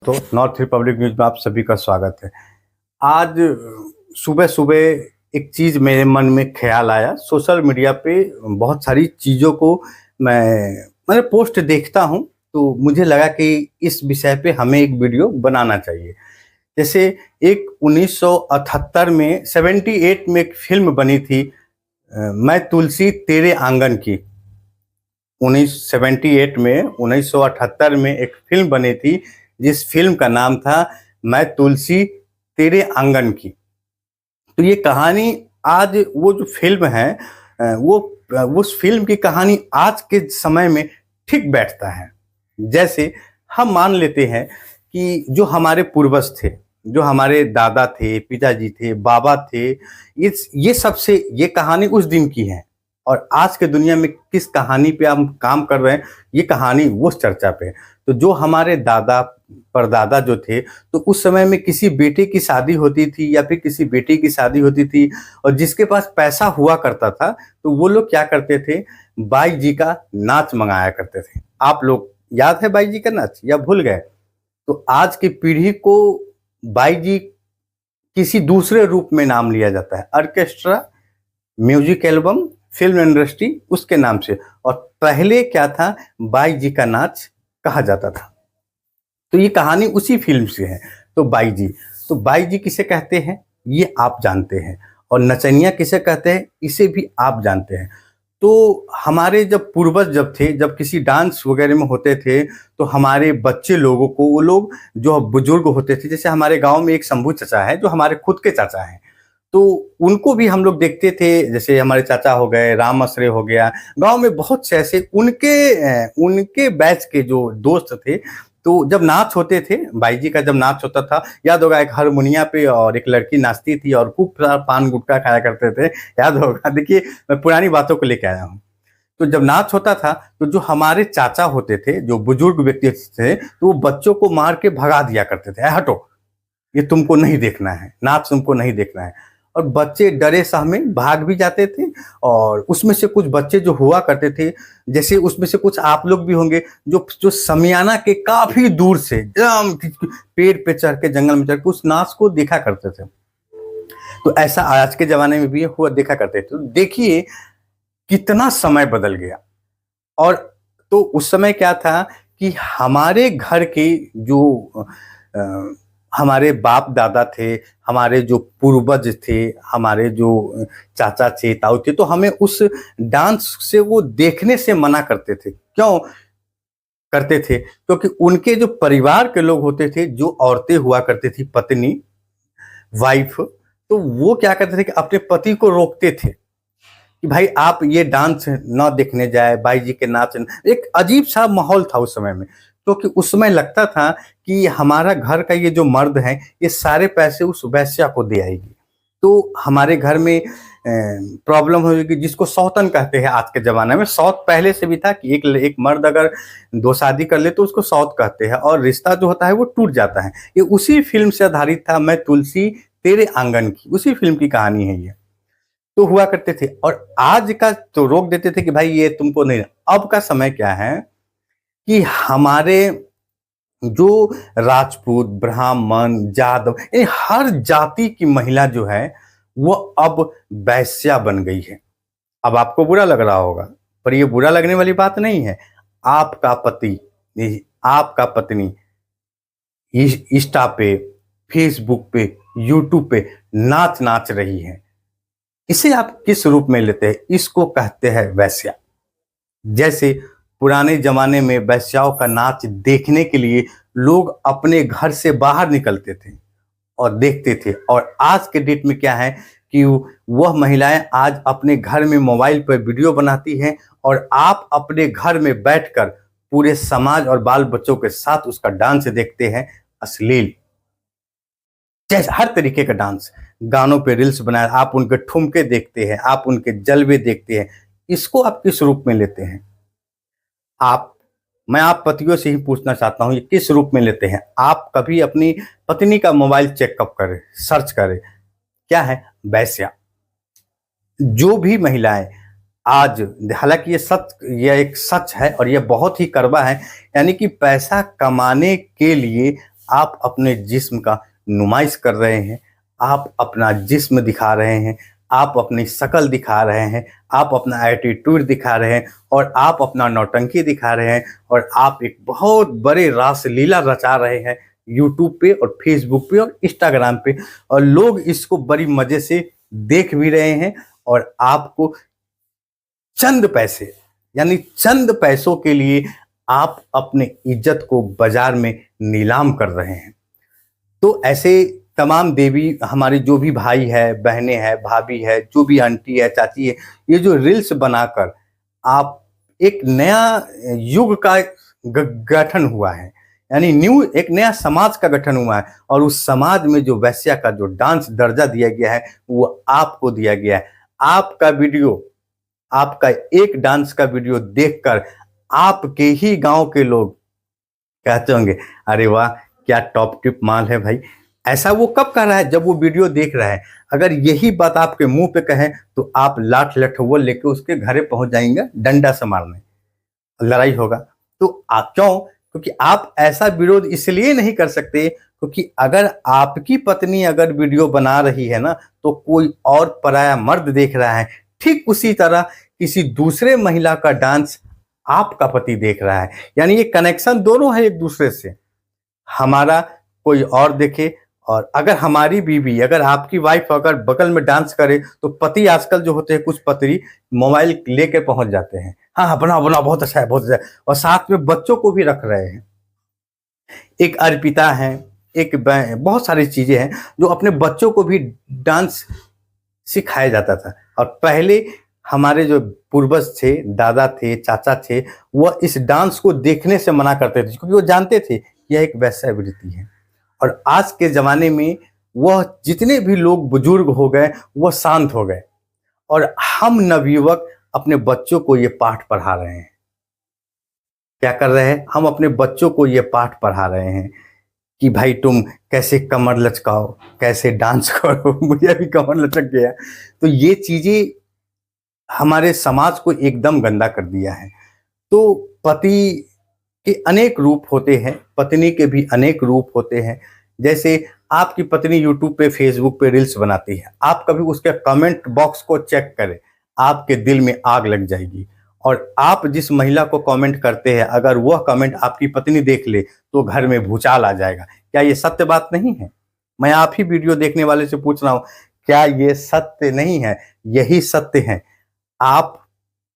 तो north Republic news में आप सभी का स्वागत है। आज सुबह सुबह एक चीज़ मेरे मन में ख्याल आया। सोशल मीडिया पे बहुत सारी चीज़ों को मैंने पोस्ट देखता हूँ, तो मुझे लगा कि इस विषय पे हमें एक वीडियो बनाना चाहिए। जैसे एक 1978 में 78 में एक फिल्म बनी थी, मैं तुलसी तेरे आंगन की। 1978 में एक फिल्म बनी थी, जिस फिल्म का नाम था मैं तुलसी तेरे आंगन की। तो ये कहानी आज वो जो फिल्म है, वो उस फिल्म की कहानी आज के समय में ठीक बैठता है। जैसे हम मान लेते हैं कि जो हमारे पूर्वज थे, जो हमारे दादा थे, पिताजी थे, बाबा थे, ये सबसे ये कहानी उस दिन की है। और आज के दुनिया में किस कहानी पे हम काम कर रहे हैं, ये कहानी उस चर्चा पे है। तो जो हमारे दादा परदादा जो थे, तो उस समय में किसी बेटे की शादी होती थी या फिर किसी बेटी की शादी होती थी, और जिसके पास पैसा हुआ करता था, तो वो लोग क्या करते थे, बाई जी का नाच मंगाया करते थे। आप लोग याद है बाई जी का नाच या भूल गए? तो आज की पीढ़ी को बाई जी किसी दूसरे रूप में नाम लिया जाता है, orchestra, music album, film industry, उसके नाम से। और पहले क्या था, बाई जी का नाच कहा जाता था। तो ये कहानी उसी फिल्म से है। तो बाई जी किसे कहते हैं, ये आप जानते हैं। और नचनिया किसे कहते हैं, इसे भी आप जानते हैं। तो हमारे जब पूर्वज थे, जब किसी डांस वगैरह में होते थे, तो हमारे बच्चे लोगों को, वो लोग जो बुजुर्ग होते थे, जैसे हमारे गांव में एक शंभू चाचा है, जो हमारे खुद के चाचा हैं, तो उनको भी हम लोग देखते थे। जैसे हमारे चाचा हो गए, राम असरे हो गया, गांव में बहुत से ऐसे उनके बैच के जो दोस्त थे। तो जब नाच होते थे, बाई जी का जब नाच होता था, याद होगा, एक हारमोनिया पे और एक लड़की नाचती थी और खूब सारा पान गुटखा खाया करते थे, याद होगा। देखिए, मैं पुरानी बातों को लेके आया हूँ। तो जब नाच होता था, तो जो हमारे चाचा होते थे, जो बुजुर्ग व्यक्ति थे, तो वो बच्चों को मार के भगा दिया करते थे, हटो, ये तुमको नहीं देखना है, नाच तुमको नहीं देखना है। और बच्चे डरे सहमे भाग भी जाते थे। और उसमें से कुछ बच्चे जो हुआ करते थे, जैसे उसमें से कुछ आप लोग भी होंगे, जो जो समियाना के काफी दूर से एकदम पेड़ पे चढ़ के, जंगल में चढ़ के उस नाच को देखा करते थे। तो ऐसा आज के जमाने में भी हुआ देखा करते थे। तो देखिए कितना समय बदल गया। और तो उस समय क्या था कि हमारे घर के जो हमारे बाप दादा थे, हमारे जो पूर्वज थे, हमारे जो चाचा थे, ताऊ थे, तो हमें उस डांस से वो देखने से मना करते थे। क्यों करते थे? क्योंकि उनके जो परिवार के लोग होते थे, जो औरतें हुआ करती थी, पत्नी, वाइफ, तो वो क्या करते थे कि अपने पति को रोकते थे कि भाई आप ये डांस ना देखने जाए, बाई जी के नाच। एक अजीब सा माहौल था उस समय में, क्योंकि उस समय लगता था कि हमारा घर का ये जो मर्द है, ये सारे पैसे उस वैश्या को दे आएगी, तो हमारे घर में प्रॉब्लम होगी, जिसको सौतन कहते हैं। आज के जमाने में सौत पहले से भी था कि एक मर्द अगर दो शादी कर ले तो उसको सौत कहते हैं, और रिश्ता जो होता है वो टूट जाता है। ये उसी फिल्म से आधारित था, मैं तुलसी तेरे आंगन की, उसी फिल्म की कहानी है ये। तो हुआ करते थे। और आज का तो रोक देते थे कि भाई ये तुमको नहीं। अब का समय क्या है कि हमारे जो राजपूत, ब्राह्मण, जादव, ये हर जाति की महिला जो है, वो अब वैश्या बन गई है। अब आपको बुरा लग रहा होगा, पर ये बुरा लगने वाली बात नहीं है। आपका पति, आपका पत्नी इंस्टा पे, फेसबुक पे, यूट्यूब पे नाच रही है, इसे आप किस रूप में लेते हैं? इसको कहते हैं वैश्या। जैसे पुराने जमाने में वैश्याओं का नाच देखने के लिए लोग अपने घर से बाहर निकलते थे और देखते थे। और आज के डेट में क्या है कि वह महिलाएं आज अपने घर में मोबाइल पर वीडियो बनाती हैं, और आप अपने घर में बैठकर पूरे समाज और बाल बच्चों के साथ उसका डांस देखते हैं, अश्लील, जैसे हर तरीके का डांस, गानों पे रील्स बनाए, आप उनके ठुमके देखते हैं, आप उनके जलवे देखते हैं। इसको आप किस रूप में लेते हैं? मैं आप पतियों से ही पूछना चाहता हूं, ये किस रूप में लेते हैं? आप कभी अपनी पत्नी का मोबाइल चेकअप करें, सर्च करें, क्या है? वैश्या। जो भी महिलाएं आज, हालांकि ये एक सच है और ये बहुत ही कड़वा है, यानी कि पैसा कमाने के लिए आप अपने जिस्म का नुमाइश कर रहे हैं, आप अपना जिस्म दिखा रहे हैं, आप अपनी शक्ल दिखा रहे हैं, आप अपना एटीट्यूड दिखा रहे हैं और आप अपना नौटंकी दिखा रहे हैं और आप एक बहुत बड़े रासलीला रचा रहे हैं यूट्यूब पे और फेसबुक पे और इंस्टाग्राम पे, और लोग इसको बड़ी मजे से देख भी रहे हैं और आपको चंद पैसे, यानी चंद पैसों के लिए आप अपने इज्जत को बाजार में नीलाम कर रहे हैं। तो ऐसे तमाम देवी हमारे जो भी भाई है, बहनें हैं, भाभी है, जो भी आंटी है, चाची है, ये जो रील्स बनाकर आप एक नया युग का गठन हुआ है, यानी न्यू एक नया समाज का गठन हुआ है और उस समाज में जो वैश्या का जो डांस दर्जा दिया गया है वो आपको दिया गया है। आपका वीडियो, आपका एक डांस का वीडियो देखकर आपके ही गांव के लोग कहते होंगे, अरे वाह क्या टॉप टिप माल है भाई। ऐसा वो कब कर रहा है? जब वो वीडियो देख रहा है। अगर यही बात आपके मुंह पे कहें तो आप लाठ लठुआ लेके उसके घरे पहुंच जाएंगे डंडा से मारने, लड़ाई होगा। तो आप क्यों? क्योंकि आप ऐसा विरोध इसलिए नहीं कर सकते क्योंकि अगर आपकी पत्नी अगर वीडियो बना रही है ना तो कोई और पराया मर्द देख रहा है, ठीक उसी तरह किसी दूसरे महिला का डांस आपका पति देख रहा है, यानी ये कनेक्शन दोनों है एक दूसरे से। हमारा कोई और देखे और अगर हमारी बीवी, अगर आपकी वाइफ अगर बगल में डांस करे तो पति आजकल जो होते हैं कुछ पति मोबाइल लेके पहुंच जाते हैं, हाँ हाँ बनाओ बनाओ बहुत अच्छा है बहुत अच्छा है, और साथ में बच्चों को भी रख रहे हैं। एक अर्पिता है, एक बहुत सारी चीजें हैं जो अपने बच्चों को भी डांस सिखाया जाता था। और पहले हमारे जो पूर्वज थे, दादा थे, चाचा थे, वह इस डांस को देखने से मना करते थे क्योंकि वो जानते थे यह एक वैश्यावृत्ति है। और आज के जमाने में वह जितने भी लोग बुजुर्ग हो गए वह शांत हो गए और हम नवयुवक अपने बच्चों को ये पाठ पढ़ा रहे हैं। क्या कर रहे हैं? हम अपने बच्चों को ये पाठ पढ़ा रहे हैं कि भाई तुम कैसे कमर लचकाओ, कैसे डांस करो। मुझे भी कमर लचक गया। तो ये चीजें हमारे समाज को एकदम गंदा कर दिया है। तो पति के अनेक रूप होते हैं, पत्नी के भी अनेक रूप होते हैं। जैसे आपकी पत्नी यूट्यूब पे, फेसबुक पे रील्स बनाती है, आप कभी उसके कमेंट बॉक्स को चेक करें, आपके दिल में आग लग जाएगी। और आप जिस महिला को कमेंट करते हैं, अगर वह कमेंट आपकी पत्नी देख ले तो घर में भूचाल आ जाएगा। क्या ये सत्य बात नहीं है? मैं आप ही वीडियो देखने वाले से पूछ रहा हूं, क्या ये सत्य नहीं है? यही सत्य है। आप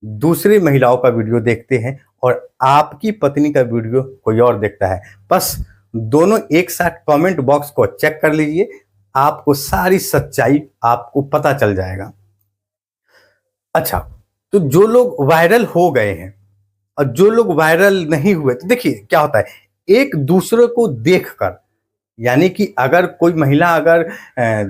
दूसरी महिलाओं का वीडियो देखते हैं और आपकी पत्नी का वीडियो कोई और देखता है। बस दोनों एक साथ कमेंट बॉक्स को चेक कर लीजिए, आपको सारी सच्चाई आपको पता चल जाएगा। अच्छा, तो जो लोग वायरल हो गए हैं और जो लोग वायरल नहीं हुए, तो देखिए क्या होता है, एक दूसरे को देखकर, यानी कि अगर कोई महिला अगर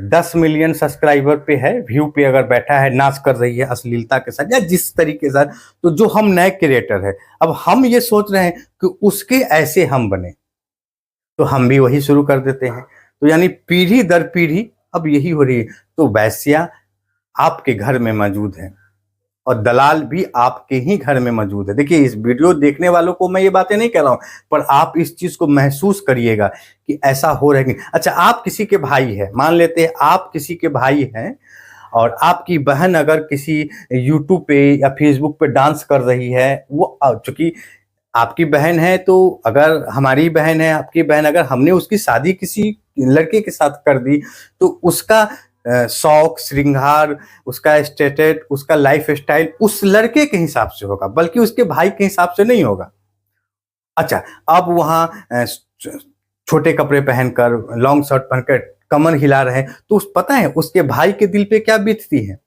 10 मिलियन सब्सक्राइबर पे है, व्यू पे अगर बैठा है, नाच कर रही है अश्लीलता के साथ या जिस तरीके से, तो जो हम नए क्रिएटर है, अब हम ये सोच रहे हैं कि उसके ऐसे हम बने, तो हम भी वही शुरू कर देते हैं। तो यानी पीढ़ी दर पीढ़ी अब यही हो रही है। तो वैश्या आपके घर में मौजूद है और दलाल भी आपके ही घर में मौजूद है। देखिए, इस वीडियो देखने वालों को मैं ये बातें नहीं कह रहा हूं, पर आप इस चीज को महसूस करिएगा कि ऐसा हो रहा है। अच्छा, आप किसी के भाई है, मान लेते हैं आप किसी के भाई हैं और आपकी बहन अगर किसी यूट्यूब पे या फेसबुक पे डांस कर रही है, वो चूंकि आपकी बहन है, तो अगर हमारी बहन है, आपकी बहन, अगर हमने उसकी शादी किसी लड़के के साथ कर दी तो उसका शौक, श्रृंगार, उसका स्टेटस, उसका लाइफ स्टाइल उस लड़के के हिसाब से होगा, बल्कि उसके भाई के हिसाब से नहीं होगा। अच्छा, अब वहां छोटे कपड़े पहनकर, लॉन्ग शर्ट पहनकर कमर हिला रहे हैं, तो पता है उसके भाई के दिल पे क्या बीतती है?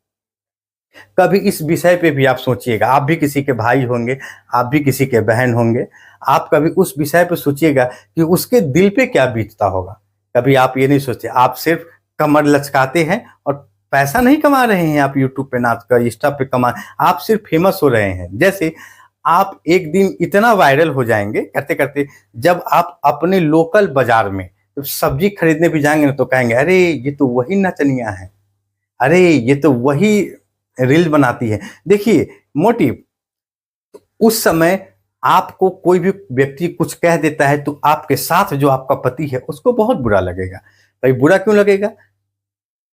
कभी इस विषय पे भी आप सोचिएगा। आप भी किसी के भाई होंगे, आप भी किसी के बहन होंगे, आप कभी उस विषय पे सोचिएगा कि उसके दिल पे क्या बीतता होगा। कभी आप ये नहीं सोचते, आप सिर्फ कमर लचकाते हैं और पैसा नहीं कमा रहे हैं। आप यूट्यूब पे नाच कर, इंस्टा पे कमा, आप सिर्फ फेमस हो रहे हैं। जैसे आप एक दिन इतना वायरल हो जाएंगे करते करते, जब आप अपने लोकल बाजार में जब सब्जी खरीदने भी जाएंगे ना, तो कहेंगे अरे ये तो वही नचनिया है, अरे ये तो वही रील बनाती है। देखिए मोटिव, उस समय आपको कोई भी व्यक्ति कुछ कह देता है तो आपके साथ जो आपका पति है उसको बहुत बुरा लगेगा। भाई बुरा क्यों लगेगा?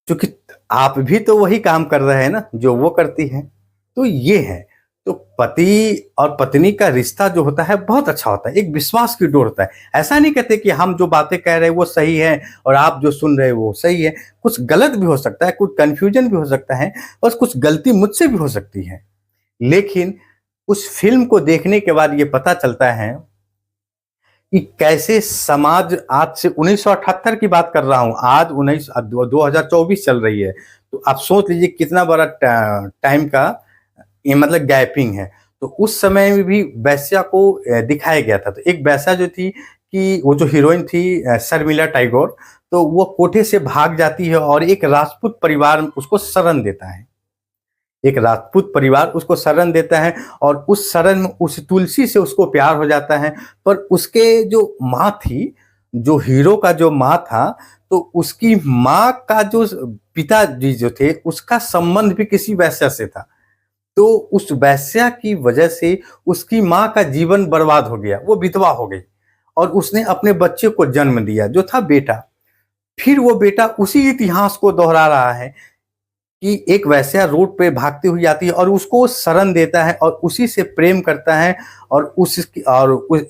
क्योंकि आप भी तो वही काम कर रहे हैं ना जो वो करती है। तो ये है। तो पति और पत्नी का रिश्ता जो होता है बहुत अच्छा होता है, एक विश्वास की डोर होता है। ऐसा नहीं कहते कि हम जो बातें कह रहे हैं वो सही है और आप जो सुन रहे हो वो सही है। कुछ गलत भी हो सकता है, कुछ कंफ्यूजन भी हो सकता है और कुछ गलती मुझसे भी हो सकती है। लेकिन उस फ़िल्म को देखने के बाद ये पता चलता है कि कैसे समाज आज से 1978 की बात कर रहा हूँ, आज 2024 चल रही है। तो आप सोच लीजिए कितना बड़ा टाइम का ये मतलब गैपिंग है। तो उस समय में भी वेश्या को दिखाया गया था। तो एक वेश्या जो थी कि वो जो हीरोइन थी शर्मिला टैगोर, तो वो कोठे से भाग जाती है और एक राजपूत परिवार उसको शरण देता है। एक राजपूत परिवार उसको शरण देता है और उस शरण में उस तुलसी से उसको प्यार हो जाता है। पर उसके जो माँ थी, जो हीरो का जो माँ था, तो उसकी माँ का जो पिताजी जो थे उसका संबंध भी किसी वैश्या से था। तो उस वैश्या की वजह से उसकी माँ का जीवन बर्बाद हो गया, वो विधवा हो गई और उसने अपने बच्चे को जन्म दिया जो था बेटा। फिर वो बेटा उसी इतिहास को दोहरा रहा है कि एक वैश्या रोड पे भागती हुई आती है और उसको वो शरण देता है और उसी से प्रेम करता है।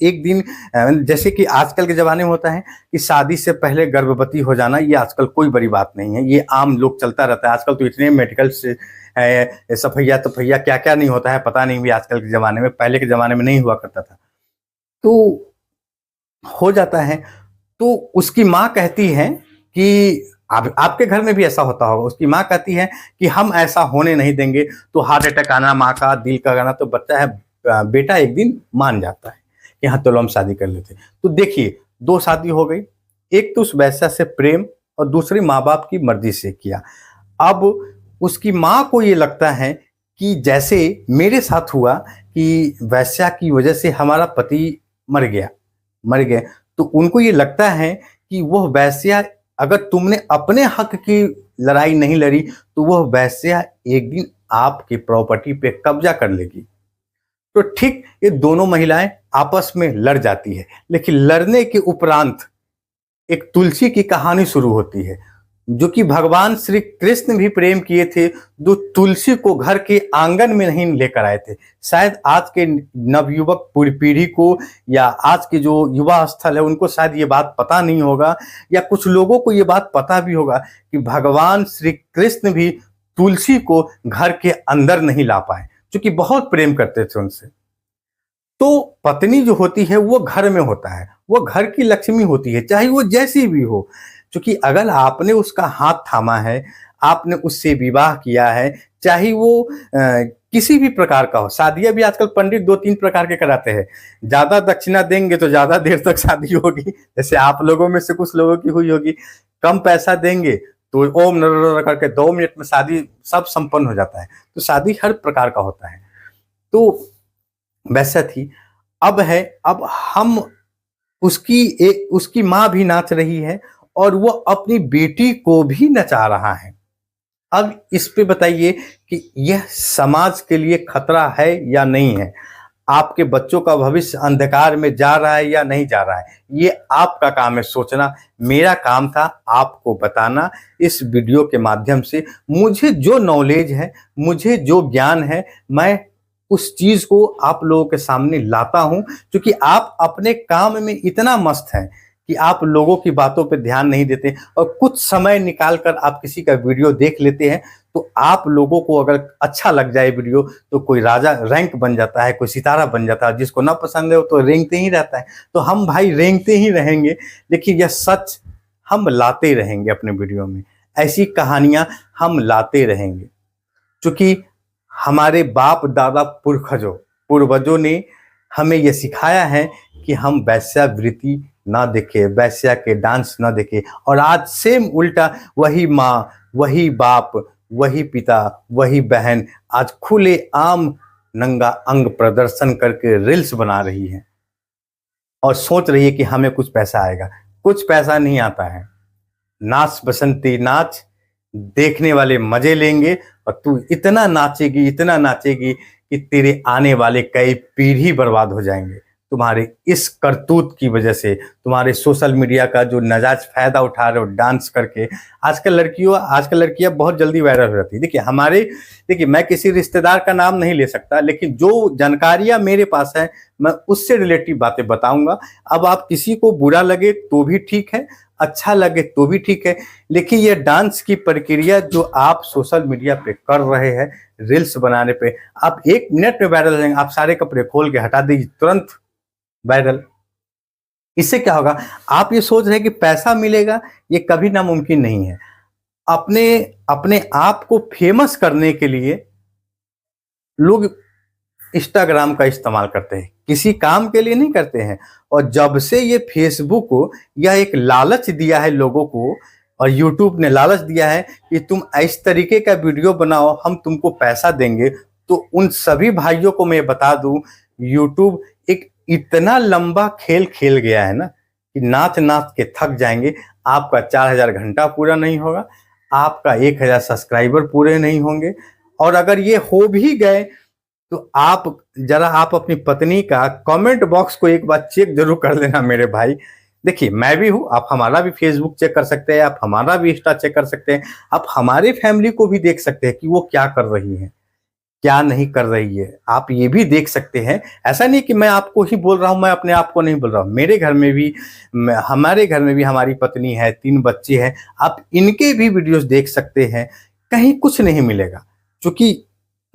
एक दिन जैसे कि आजकल के ज़माने में होता है कि शादी से पहले गर्भवती हो जाना ये आजकल कोई बड़ी बात नहीं है, ये आम लोग चलता रहता है। आजकल तो इतने मेडिकल से सफैया तफैया क्या-क्या नहीं होता है, पता नहीं भी आजकल के ज़माने में, पहले के ज़माने में नहीं हुआ करता था। तो हो जाता है, तो उसकी माँ कहती है कि अब आपके घर में भी ऐसा होता होगा। उसकी माँ कहती है कि हम ऐसा होने नहीं देंगे। तो हार्ट अटैक आना, माँ का दिल का गाना, तो बच्चा है बेटा एक दिन मान जाता है कि हाँ चलो हम शादी कर लेते। तो देखिए 2 शादी हो गई, एक तो उस वैश्या से प्रेम और दूसरी माँ-बाप की मर्ज़ी से किया। अब उसकी माँ को ये लगता है कि जैसे मेरे साथ हुआ कि वैश्या की वजह से हमारा पति मर गए, तो उनको ये लगता है कि वह वैश्या, अगर तुमने अपने हक की लड़ाई नहीं लड़ी तो वह वैश्या एक दिन आपकी प्रॉपर्टी पे कब्जा कर लेगी। तो ठीक ये दोनों महिलाएं आपस में लड़ जाती है, लेकिन लड़ने के उपरांत एक तुलसी की कहानी शुरू होती है जो कि भगवान श्री कृष्ण भी प्रेम किए थे, जो तुलसी को घर के आंगन में नहीं लेकर आए थे। शायद आज के नवयुवक पूरी पीढ़ी को या आज के जो युवा स्थल है उनको शायद ये बात पता नहीं होगा, या कुछ लोगों को ये बात पता भी होगा कि भगवान श्री कृष्ण भी तुलसी को घर के अंदर नहीं ला पाए, क्योंकि बहुत प्रेम करते थे उनसे। तो पत्नी जो होती है वो घर में होता है, वो घर की लक्ष्मी होती है, चाहे वो जैसी भी हो। क्योंकि अगर आपने उसका हाथ थामा है, आपने उससे विवाह किया है, चाहे वो किसी भी प्रकार का हो। शादियाँ भी आजकल पंडित 2-3 प्रकार के कराते हैं। ज़्यादा दक्षिणा देंगे तो ज़्यादा देर तक शादी होगी, जैसे आप लोगों में से कुछ लोगों की हुई होगी। कम पैसा देंगे तो ओम नमः करके 2 मिनट में शादी सब संपन्न हो जाता है। तो शादी हर प्रकार का होता है। तो वैसा थी। अब हम उसकी माँ भी नाच रही है और वो अपनी बेटी को भी नचा रहा है। अब इस पे बताइए कि यह समाज के लिए खतरा है या नहीं है? आपके बच्चों का भविष्य अंधकार में जा रहा है या नहीं जा रहा है? ये आपका काम है सोचना। मेरा काम था आपको बताना इस वीडियो के माध्यम से। मुझे जो नॉलेज है, मुझे जो ज्ञान है, मैं उस चीज़ को आप लोगों के सामने लाता हूँ, क्योंकि आप अपने काम में इतना मस्त हैं कि आप लोगों की बातों पे ध्यान नहीं देते और कुछ समय निकाल कर आप किसी का वीडियो देख लेते हैं। तो आप लोगों को अगर अच्छा लग जाए वीडियो तो कोई राजा रैंक बन जाता है, कोई सितारा बन जाता है। जिसको ना पसंद है वो तो रेंगते ही रहता है। तो हम भाई रेंगते ही रहेंगे, लेकिन यह सच हम लाते रहेंगे अपने वीडियो में। ऐसी कहानियाँ हम लाते रहेंगे, क्योंकि हमारे बाप दादा पूर्वजों ने हमें यह सिखाया है कि हम वैश्यावृत्ति ना देखें, वैश्या के डांस ना देखें। और आज सेम उल्टा वही माँ, वही बाप, वही पिता, वही बहन आज खुले आम नंगा अंग प्रदर्शन करके रील्स बना रही है और सोच रही है कि हमें कुछ पैसा आएगा। कुछ पैसा नहीं आता है। नाच बसंती नाच, देखने वाले मजे लेंगे और तू इतना नाचेगी कि तेरे आने वाले कई पीढ़ी बर्बाद हो जाएंगे तुम्हारे इस करतूत की वजह से, तुम्हारे सोशल मीडिया का जो नाजायज फायदा उठा रहे हो डांस करके। आजकल लड़कियां बहुत जल्दी वायरल हो जाती है। देखिए मैं किसी रिश्तेदार का नाम नहीं ले सकता, लेकिन जो जानकारियां मेरे पास है मैं उससे रिलेटिव बातें बताऊंगा। अब आप किसी को बुरा लगे तो भी ठीक है, अच्छा लगे तो भी ठीक है, लेकिन ये डांस की प्रक्रिया जो आप सोशल मीडिया पे कर रहे हैं, रील्स बनाने पे, आप 1 मिनट में वायरल हो जाएंगे। आप सारे कपड़े खोल के हटा दीजिए, तुरंत वायरल। इससे क्या होगा? आप ये सोच रहे हैं कि पैसा मिलेगा, ये कभी नामुमकिन नहीं है। अपने अपने आप को फेमस करने के लिए लोग इंस्टाग्राम का इस्तेमाल करते हैं, किसी काम के लिए नहीं करते हैं। और जब से ये फेसबुक को यह एक लालच दिया है लोगों को, और यूट्यूब ने लालच दिया है कि तुम इस तरीके का वीडियो बनाओ, हम तुमको पैसा देंगे, तो उन सभी भाइयों को मैं बता दूं, यूट्यूब एक इतना लंबा खेल खेल गया है ना कि नाच नाच के थक जाएंगे। आपका 4000 घंटा पूरा नहीं होगा, आपका 1000 सब्सक्राइबर पूरे नहीं होंगे। और अगर ये हो भी गए तो आप अपनी पत्नी का कमेंट बॉक्स को एक बार चेक जरूर कर लेना मेरे भाई। देखिए मैं भी हूं, आप हमारा भी फेसबुक चेक कर सकते हैं, आप हमारा भी इंस्टा चेक कर सकते हैं, आप हमारे फैमिली को भी देख सकते हैं कि वो क्या कर रही है, क्या नहीं कर रही है, आप ये भी देख सकते हैं। ऐसा नहीं कि मैं आपको ही बोल रहा हूं, मैं अपने आप को नहीं बोल रहा हूं। हमारे घर में भी हमारी पत्नी है, 3 बच्चे हैं, आप इनके भी वीडियोस देख सकते हैं। कहीं कुछ नहीं मिलेगा, क्योंकि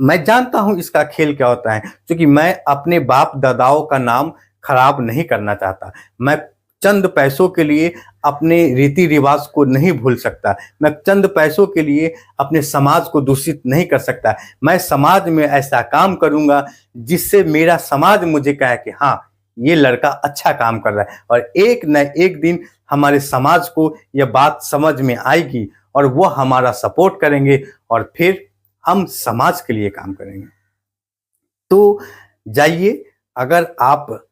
मैं जानता हूं इसका खेल क्या होता है, क्योंकि मैं अपने बाप दादाओं का नाम खराब नहीं करना चाहता। मैं चंद पैसों के लिए अपने रीति रिवाज को नहीं भूल सकता, मैं चंद पैसों के लिए अपने समाज को दूषित नहीं कर सकता। मैं समाज में ऐसा काम करूंगा जिससे मेरा समाज मुझे कहे कि हाँ, ये लड़का अच्छा काम कर रहा है। और एक न एक दिन हमारे समाज को यह बात समझ में आएगी और वो हमारा सपोर्ट करेंगे, और फिर हम समाज के लिए काम करेंगे। तो जाइए, अगर आप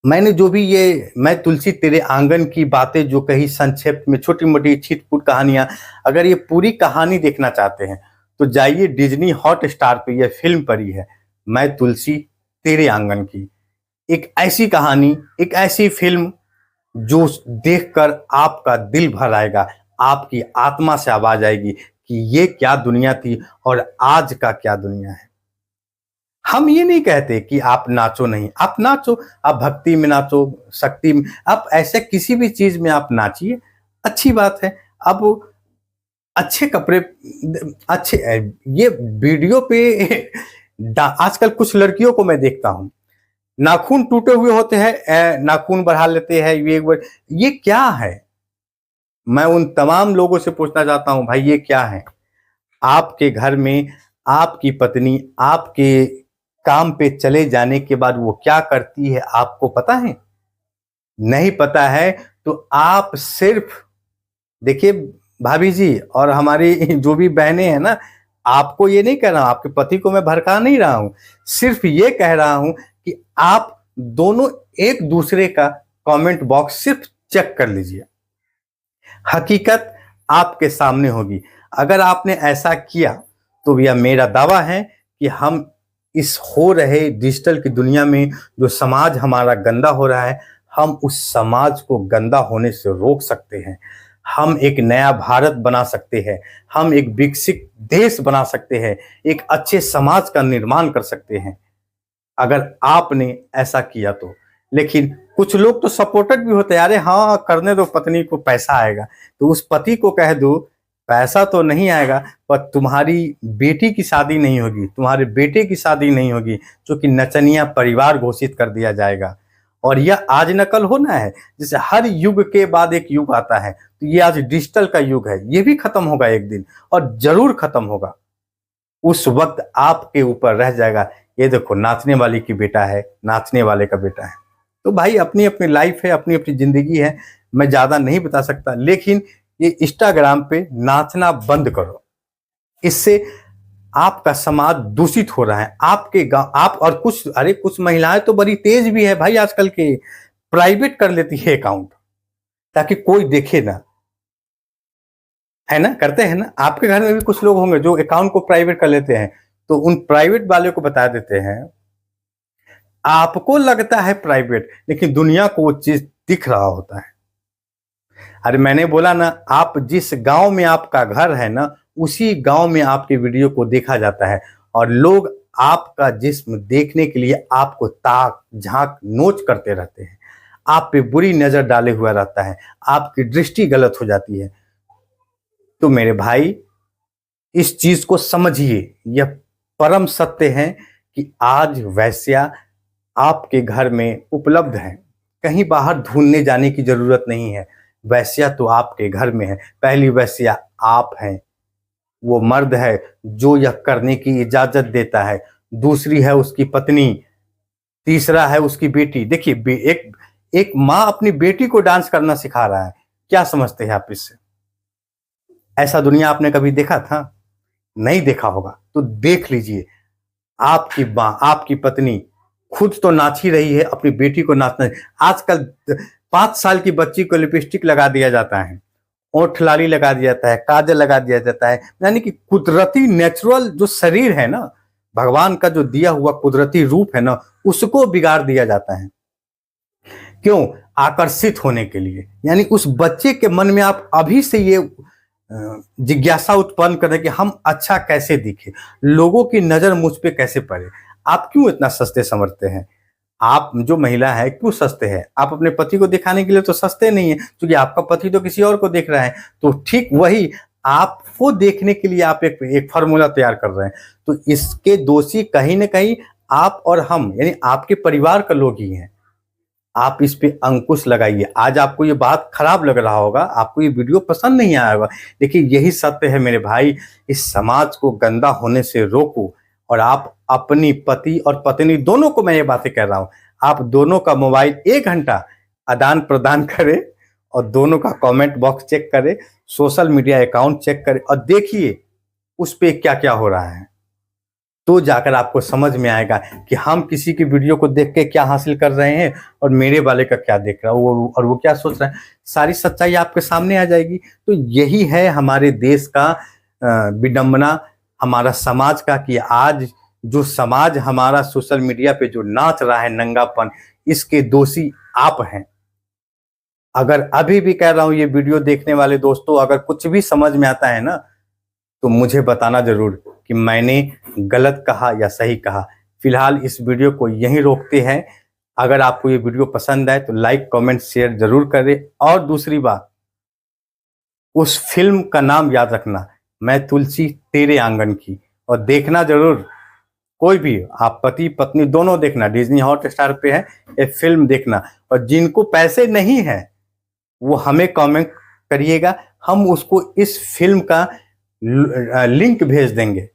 मैंने जो भी ये मैं तुलसी तेरे आंगन की बातें जो कही संक्षेप में, छोटी मोटी छिटपुट कहानियां, अगर ये पूरी कहानी देखना चाहते हैं तो जाइए, डिज्नी हॉट स्टार पे यह फिल्म पड़ी है, मैं तुलसी तेरे आंगन की। एक ऐसी कहानी, एक ऐसी फिल्म जो देखकर आपका दिल भर आएगा, आपकी आत्मा से आवाज आएगी कि ये क्या दुनिया थी और आज का क्या दुनिया है। हम ये नहीं कहते कि आप नाचो नहीं, आप नाचो, आप भक्ति में नाचो, शक्ति में, आप ऐसे किसी भी चीज में आप नाचिए, अच्छी बात है। अब अच्छे कपड़े, अच्छे ये वीडियो पे आजकल कुछ लड़कियों को मैं देखता हूं, नाखून टूटे हुए होते हैं, नाखून बढ़ा लेते हैं, ये क्या है? मैं उन तमाम लोगों से पूछना चाहता हूं, भाई ये क्या है? आपके घर में आपकी पत्नी आपके काम पे चले जाने के बाद वो क्या करती है, आपको पता है? नहीं पता है तो आप सिर्फ देखिए भाभी जी और हमारी जो भी बहनें हैं ना, आपको ये नहीं कह रहा हूं, आपके पति को मैं भड़का नहीं रहा हूं, सिर्फ ये कह रहा हूं कि आप दोनों एक दूसरे का कमेंट बॉक्स सिर्फ चेक कर लीजिए, हकीकत आपके सामने होगी। अगर आपने ऐसा किया तो यह मेरा दावा है कि हम इस हो रहे डिजिटल की दुनिया में जो समाज हमारा गंदा हो रहा है, हम उस समाज को गंदा होने से रोक सकते हैं। हम एक नया भारत बना सकते हैं, हम एक विकसित देश बना सकते हैं, एक अच्छे समाज का निर्माण कर सकते हैं, अगर आपने ऐसा किया तो। लेकिन कुछ लोग तो सपोर्टेड भी होते हैं, अरे हाँ करने दो, पत्नी को पैसा आएगा। तो उस पति को कह दो, पैसा तो नहीं आएगा पर तुम्हारी बेटी की शादी नहीं होगी, तुम्हारे बेटे की शादी नहीं होगी, जो कि नचनिया परिवार घोषित कर दिया जाएगा। और यह आज न कल होना है, जैसे हर युग के बाद एक युग आता है, तो ये आज डिजिटल का युग है, ये भी खत्म होगा एक दिन, और जरूर खत्म होगा। उस वक्त आपके ऊपर रह जाएगा, ये देखो नाचने वाली की बेटा है, नाचने वाले का बेटा है। तो भाई अपनी अपनी लाइफ है, अपनी अपनी जिंदगी है, मैं ज्यादा नहीं बता सकता। लेकिन ये इंस्टाग्राम पे नाचना बंद करो, इससे आपका समाज दूषित हो रहा है। आपके गांव आप और कुछ महिलाएं तो बड़ी तेज भी है भाई, आजकल के प्राइवेट कर लेती है अकाउंट ताकि कोई देखे ना, है ना, करते हैं ना। आपके घर में भी कुछ लोग होंगे जो अकाउंट को प्राइवेट कर लेते हैं, तो उन प्राइवेट वाले को बता देते हैं, आपको लगता है प्राइवेट, लेकिन दुनिया को वो चीज दिख रहा होता है। अरे मैंने बोला ना, आप जिस गांव में आपका घर है ना, उसी गांव में आपके वीडियो को देखा जाता है, और लोग आपका जिस्म देखने के लिए आपको ताक झांक नोच करते रहते हैं, आप पे बुरी नजर डाले हुआ रहता है, आपकी दृष्टि गलत हो जाती है। तो मेरे भाई, इस चीज को समझिए, यह परम सत्य है कि आज वैश्या आपके घर में उपलब्ध है, कहीं बाहर ढूंढने जाने की जरूरत नहीं है। वैश्या तो आपके घर में है। पहली वैश्या आप हैं, वो मर्द है जो यह करने की इजाजत देता है, दूसरी है उसकी पत्नी, तीसरा है उसकी बेटी। देखिए, एक माँ अपनी बेटी को डांस करना सिखा रहा है, क्या समझते हैं आप इससे? ऐसा दुनिया आपने कभी देखा था? नहीं देखा होगा तो देख लीजिए। आपकी माँ, आपकी पत्नी खुद तो नाच ही रही है, अपनी बेटी को नाचना। आजकल 5 साल की बच्ची को लिपस्टिक लगा दिया जाता है, ओठ लाली लगा दिया जाता है, काजल लगा दिया जाता है, यानी कि कुदरती नेचुरल जो शरीर है ना, भगवान का जो दिया हुआ कुदरती रूप है ना, उसको बिगाड़ दिया जाता है। क्यों? आकर्षित होने के लिए। यानी उस बच्चे के मन में आप अभी से ये जिज्ञासा उत्पन्न करें कि हम अच्छा कैसे दिखे, लोगों की नजर मुझ पे कैसे पड़े। आप क्यों इतना सस्ते समझते हैं? आप जो महिला है क्यों सस्ते हैं? आप अपने पति को दिखाने के लिए तो सस्ते नहीं है, क्योंकि आपका पति तो किसी और को देख रहा है। तो ठीक वही आपको देखने के लिए आप एक फार्मूला तैयार कर रहे हैं। तो इसके दोषी कहीं ना कहीं आप और हम, यानी आपके परिवार का लोग ही हैं। आप इस पे अंकुश लगाइए। आज आपको ये बात खराब लग रहा होगा, आपको ये वीडियो पसंद नहीं आया होगा, लेकिन यही सत्य है मेरे भाई। इस समाज को गंदा होने से रोको, और आप अपनी पति और पत्नी दोनों को, मैं ये बातें कह रहा हूं, आप दोनों का मोबाइल 1 घंटा आदान प्रदान करें, और दोनों का कमेंट बॉक्स चेक करें, सोशल मीडिया अकाउंट चेक करें, और देखिए उस पे क्या क्या हो रहा है। तो जाकर आपको समझ में आएगा कि हम किसी की वीडियो को देख के क्या हासिल कर रहे हैं, और मेरे वाले का क्या देख रहा है वो, और वो क्या सोच रहा है। सारी सच्चाई आपके सामने आ जाएगी। तो यही है हमारे देश का विडंबना, हमारा समाज का, कि आज जो समाज हमारा सोशल मीडिया पे जो नाच रहा है नंगापन, इसके दोषी आप हैं। अगर अभी भी कह रहा हूं, ये वीडियो देखने वाले दोस्तों, अगर कुछ भी समझ में आता है ना, तो मुझे बताना जरूर कि मैंने गलत कहा या सही कहा। फिलहाल इस वीडियो को यहीं रोकते हैं। अगर आपको ये वीडियो पसंद आए तो लाइक कमेंट शेयर जरूर करें। और दूसरी बात, उस फिल्म का नाम याद रखना, मैं तुलसी तेरे आंगन की, और देखना जरूर। कोई भी, आप पति पत्नी दोनों देखना, डिज्नी हॉटस्टार पे है, ये फिल्म देखना। और जिनको पैसे नहीं है वो हमें कमेंट करिएगा, हम उसको इस फिल्म का लिंक भेज देंगे,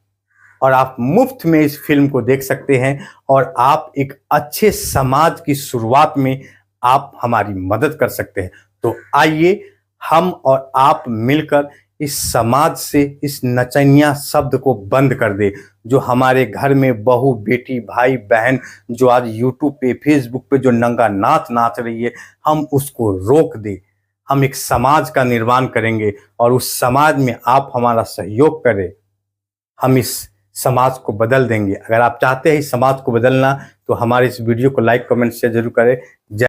और आप मुफ्त में इस फिल्म को देख सकते हैं, और आप एक अच्छे समाज की शुरुआत में आप हमारी मदद कर सकते हैं। तो आइए हम और आप मिलकर इस समाज से इस नचनिया शब्द को बंद कर दे, जो हमारे घर में बहू बेटी भाई बहन जो आज यूट्यूब पे फेसबुक पे जो नंगा नाच नाच रही है, हम उसको रोक दे। हम एक समाज का निर्माण करेंगे, और उस समाज में आप हमारा सहयोग करें, हम इस समाज को बदल देंगे। अगर आप चाहते हैं इस समाज को बदलना, तो हमारे इस वीडियो को लाइक कमेंट शेयर जरूर करें।